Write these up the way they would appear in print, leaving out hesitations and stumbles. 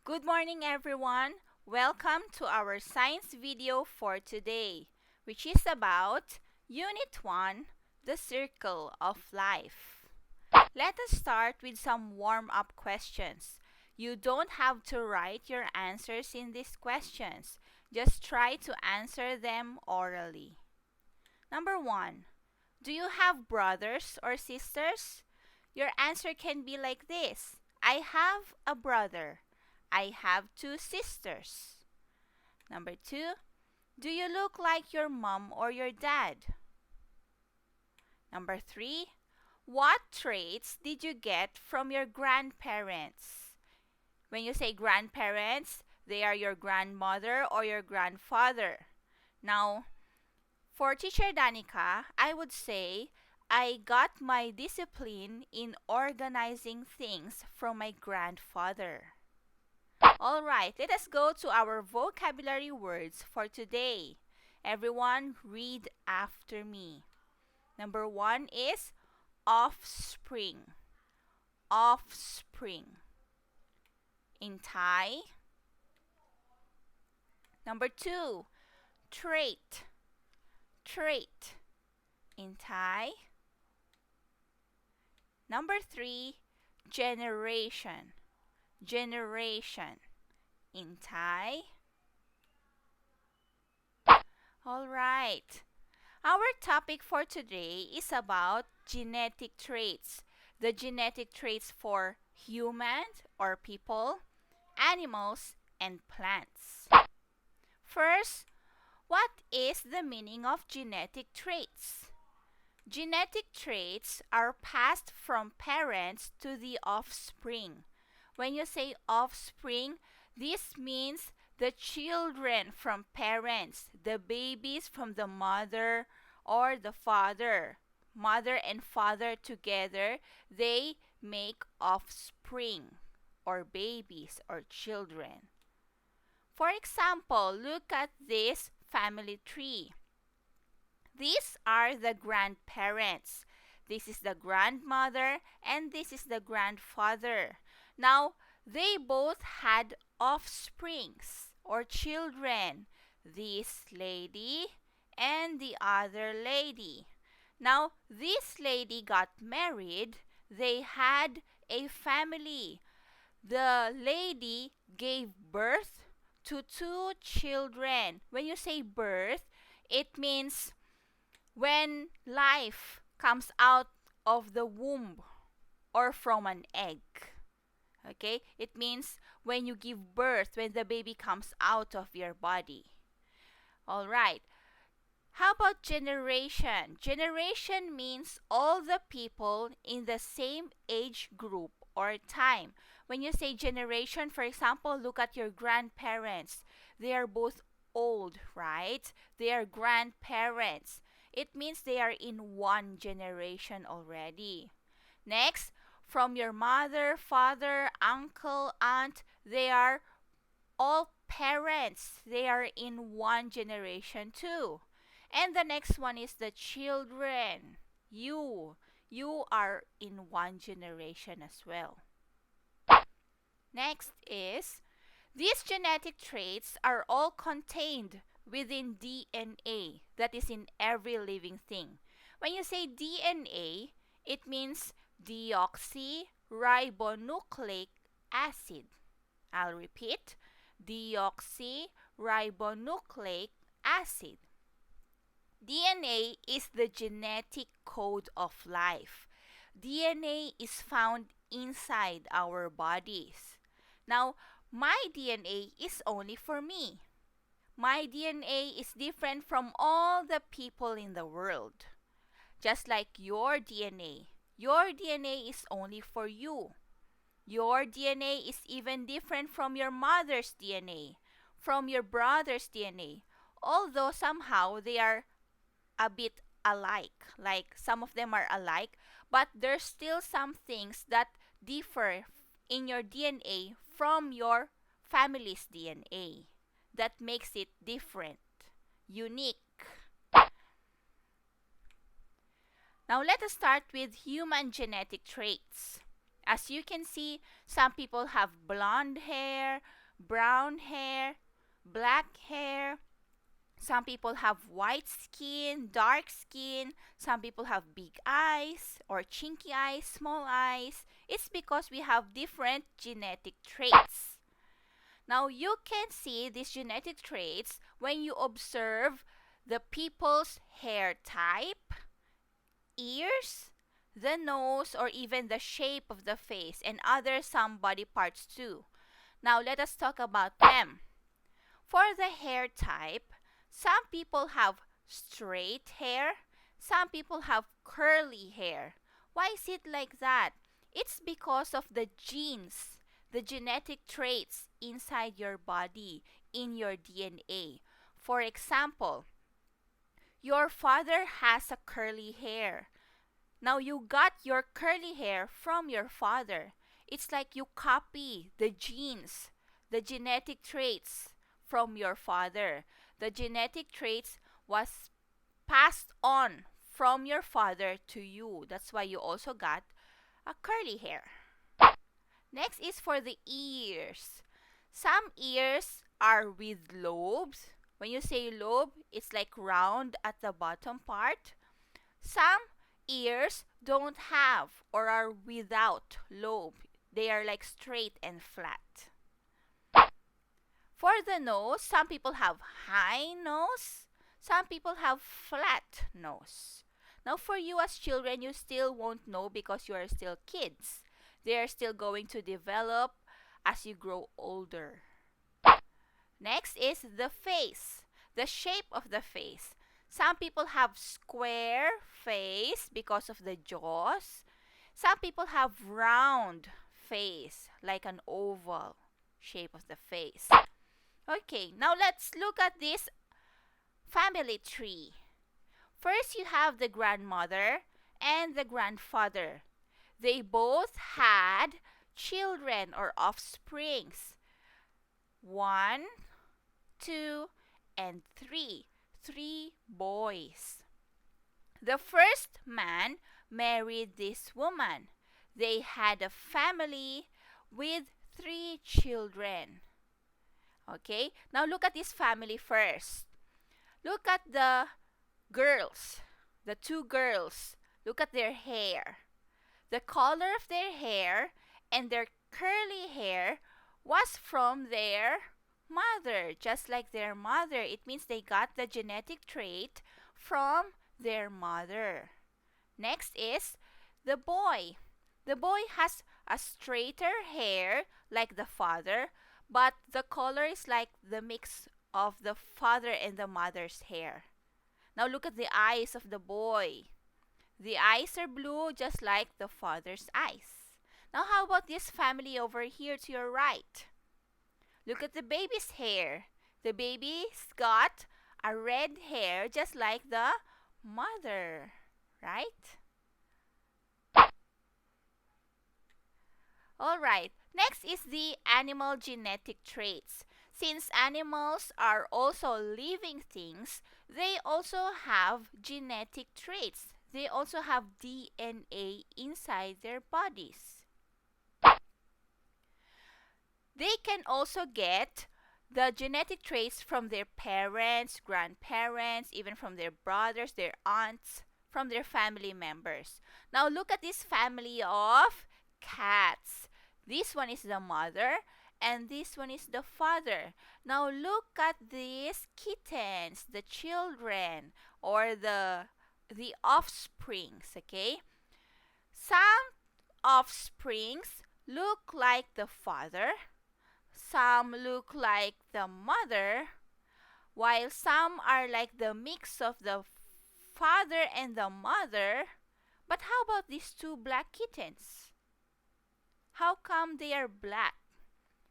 Good morning, everyone. Welcome to our science video for today, which is about Unit 1, the Circle of Life. Let us start with some warm-up questions. You don't have to write your answers in these questions. Just try to answer them orally. Number 1. Do you have brothers or sisters? Your answer can be like this. I have a brother. I have two sisters. Number 2. Do you look like your mom or your dad? Number 3. What traits did you get from your grandparents? When you say grandparents, they are your grandmother or your grandfather. Now, for Teacher Danica, I would say I got my discipline in organizing things from my grandfather. Alright, let us go to our vocabulary words for today. Everyone, read after me. Number 1 is offspring. Offspring. In Thai. Number 2, trait. Trait. In Thai. Number 3, generation. Generation. In Thai. Alright. Our topic for today is about genetic traits. The genetic traits for humans or people, animals, and plants. First, what is the meaning of genetic traits? Genetic traits are passed from parents to the offspring. When you say offspring, this means the children from parents, the babies from the mother or the father. Mother and father together, they make offspring or babies or children. For example, look at this family tree. These are the grandparents. This is the grandmother and this is the grandfather. Now, they both had offsprings or children. This lady and the other lady. Now, this lady got married. They had a family. The lady gave birth to two children. When you say birth, it means when life comes out of the womb or from an egg. Okay? It means when you give birth, when the baby comes out of your body. Alright. How about generation? Generation means all the people in the same age group or time. When you say generation, for example, look at your grandparents. They are both old, right? They are grandparents. It means they are in one generation already. Next, from your mother, father, uncle, aunt, they are all parents. They are in one generation too. And the next one is the children. You are in one generation as well. Next is, these genetic traits are all contained within DNA, that is in every living thing. When you say DNA, it means deoxyribonucleic acid. I'll repeat, deoxyribonucleic acid. DNA is the genetic code of life. DNA is found inside our bodies. Now, my DNA is only for me. My DNA is different from all the people in the world. Just like your DNA. Your DNA is only for you. Your DNA is even different from your mother's DNA, from your brother's DNA, although somehow they are a bit alike. Like some of them are alike, but there's still some things that differ in your DNA from your family's DNA that makes it different, unique. Now let us start with human genetic traits. As you can see, some people have blonde hair, brown hair, black hair. Some people have white skin, dark skin. Some people have big eyes or chinky eyes, small eyes. It's because we have different genetic traits. Now, you can see these genetic traits when you observe the people's hair type, ears, the nose, or even the shape of the face and other some body parts too. Now, let us talk about them. For the hair type, some people have straight hair, some people have curly hair. Why is it like that? It's because of the genes, the genetic traits inside your body, in your DNA. For example, your father has a curly hair. Now you got your curly hair from your father. It's like you copy the genes, the genetic traits from your father. The genetic traits was passed on from your father to you. That's why you also got a curly hair. Next is for the ears. Some ears are with lobes. When you say lobe, it's like round at the bottom part. Some ears don't have or are without lobe. They are like straight and flat. For the nose, some people have high nose, some people have flat nose. Now for you as children, you still won't know because you are still kids. They are still going to develop as you grow older. Next is the face, the shape of the face. Some people have square face because of the jaws. Some people have round face, like an oval shape of the face. Okay, now let's look at this family tree. First, you have the grandmother and the grandfather. They both had children or offsprings. 1, 2, and 3. 3 boys. The first man married this woman. They had a family with 3 children. Okay, now look at this family first. Look at the girls, the 2 girls. Look at their hair. The color of their hair and their curly hair was from their mother, just like their mother. It means they got the genetic trait from their mother. Next is the boy. The boy has a straighter hair like the father, but the color is like the mix of the father and the mother's hair. Now look at the eyes of the boy. The eyes are blue just like the father's eyes. Now how about this family over here to your right? Look at the baby's hair. The baby's got a red hair just like the mother, right? Alright, next is the animal genetic traits. Since animals are also living things, they also have genetic traits. They also have DNA inside their bodies. They can also get the genetic traits from their parents, grandparents, even from their brothers, their aunts, from their family members. Now look at this family of cats. This one is the mother and this one is the father. Now look at these kittens, the children or the offsprings, okay? Some offsprings look like the father, some look like the mother, while some are like the mix of the father and the mother. But how about these 2 black kittens? How come they are black?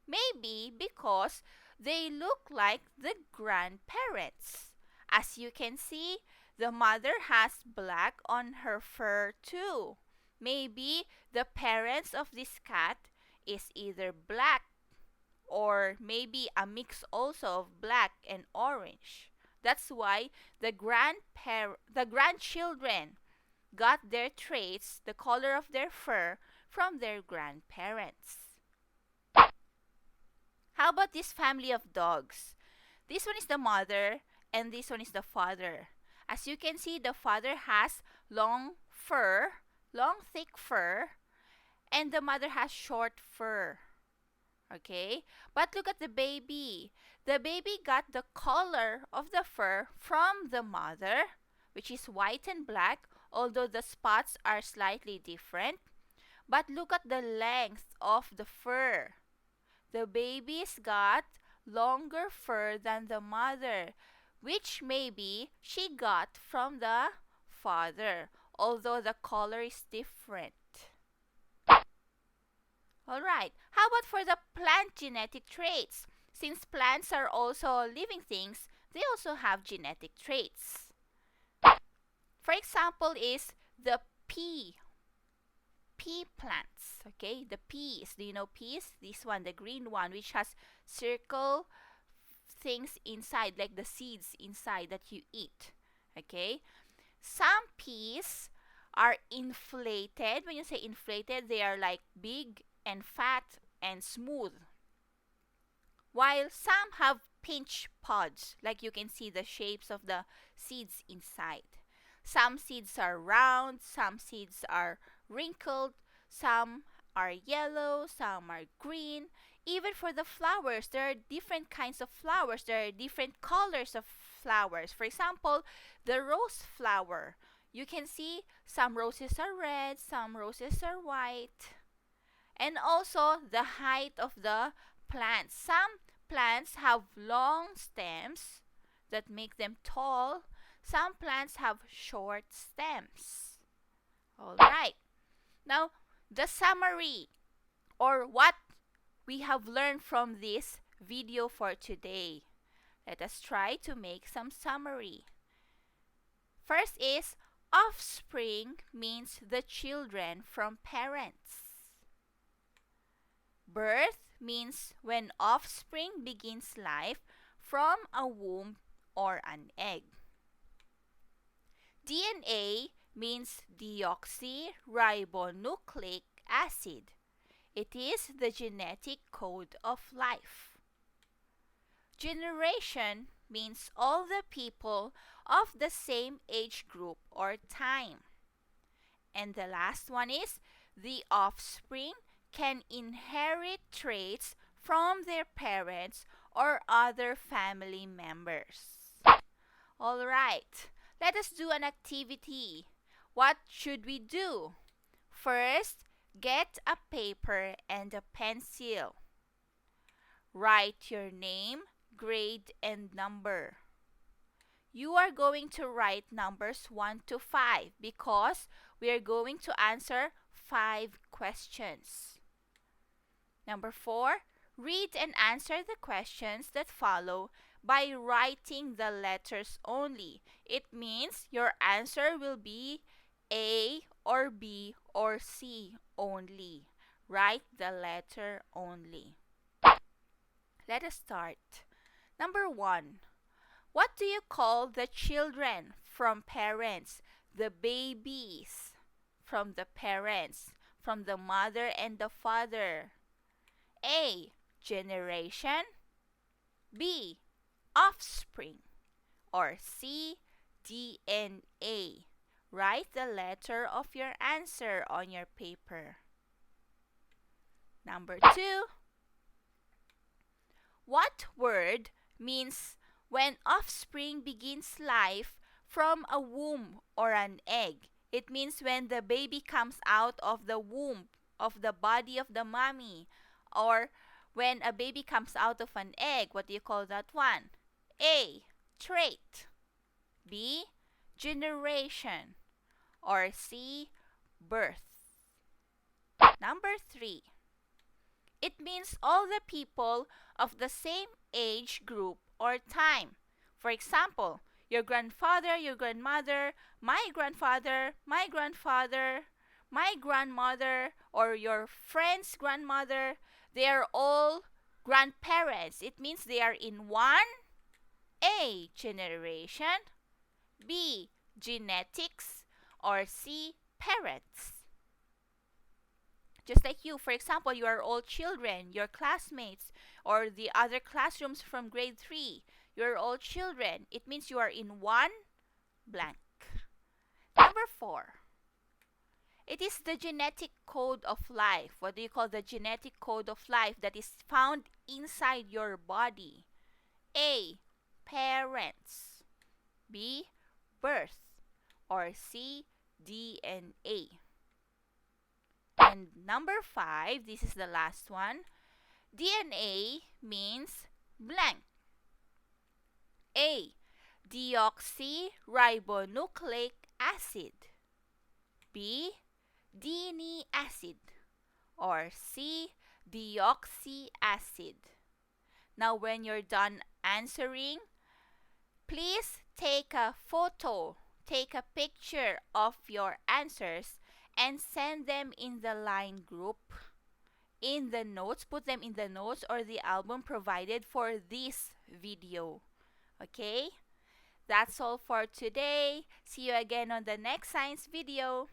Maybe because they look like the grandparents. As you can see, the mother has black on her fur too. Maybe the parents of this cat is either black or maybe a mix also of black and orange. That's why the grandchildren got their traits, the color of their fur, from their grandparents. How about this family of dogs? This one is the mother and this one is the father. As you can see, the father has long fur, long thick fur, and the mother has short fur. Okay? But look at the baby. The baby got the color of the fur from the mother, which is white and black, although the spots are slightly different. But look at the length of the fur. The baby's got longer fur than the mother, which maybe she got from the father, although the color is different. Alright, how about for the plant genetic traits? Since plants are also living things, they also have genetic traits. For example is the pea plants. Okay, the peas. Do you know peas? This one, the green one, which has circle things inside, like the seeds inside that you eat. Okay, some peas are inflated. When you say inflated, they are like big and fat and smooth, while some have pinch pods, like you can see the shapes of the seeds inside. Some seeds are round, some seeds are wrinkled, some are yellow, some are green. Even for the flowers, there are different kinds of flowers. There are different colors of flowers. For example, the rose flower. You can see some roses are red, some roses are white. And also the height of the plants. Some plants have long stems that make them tall. Some plants have short stems. Alright. Now, the summary, or what we have learned from this video for today. Let us try to make some summary. First is, offspring means the children from parents. Birth means when offspring begins life from a womb or an egg. DNA means deoxyribonucleic acid. It is the genetic code of life. Generation means all the people of the same age group or time. And the last one is, the offspring can inherit traits from their parents or other family members. Alright, let us do an activity. What should we do? First, get a paper and a pencil. Write your name, grade, and number. You are going to write numbers 1 to 5 because we are going to answer 5 questions. Number 4, read and answer the questions that follow by writing the letters only. It means your answer will be A or B or C only. Write the letter only. Let us start. Number 1. What do you call the children from parents? The babies from the parents, from the mother and the father. A. Generation. B. Offspring. Or C. DNA. Write the letter of your answer on your paper. Number 2. What word means when offspring begins life from a womb or an egg? It means when the baby comes out of the womb, of the body of the mommy. Or when a baby comes out of an egg, what do you call that one? A. Trait. B. Generation. Or C. Birth. Number 3. It means all the people of the same age group or time. For example, your grandfather, your grandmother, my grandfather, my grandfather, my grandmother, or your friend's grandmother, they are all grandparents. It means they are in one A. Generation, B. Genetics, or C. Parents. Just like you, for example, you are all children, your classmates, or the other classrooms from grade 3. You're all children. It means you are in one blank. Number 4. It is the genetic code of life. What do you call the genetic code of life that is found inside your body? A. Parents. B. Birth. Or C. DNA. And number 5, this is the last one. DNA means blank. A. Deoxyribonucleic acid. B. DNA acid. Or C. Deoxy acid. Now when you're done answering, please take a photo, take a picture of your answers and send them in the line group, in the notes, put them in the notes or the album provided for this video. Okay? That's all for today. See you again on the next science video.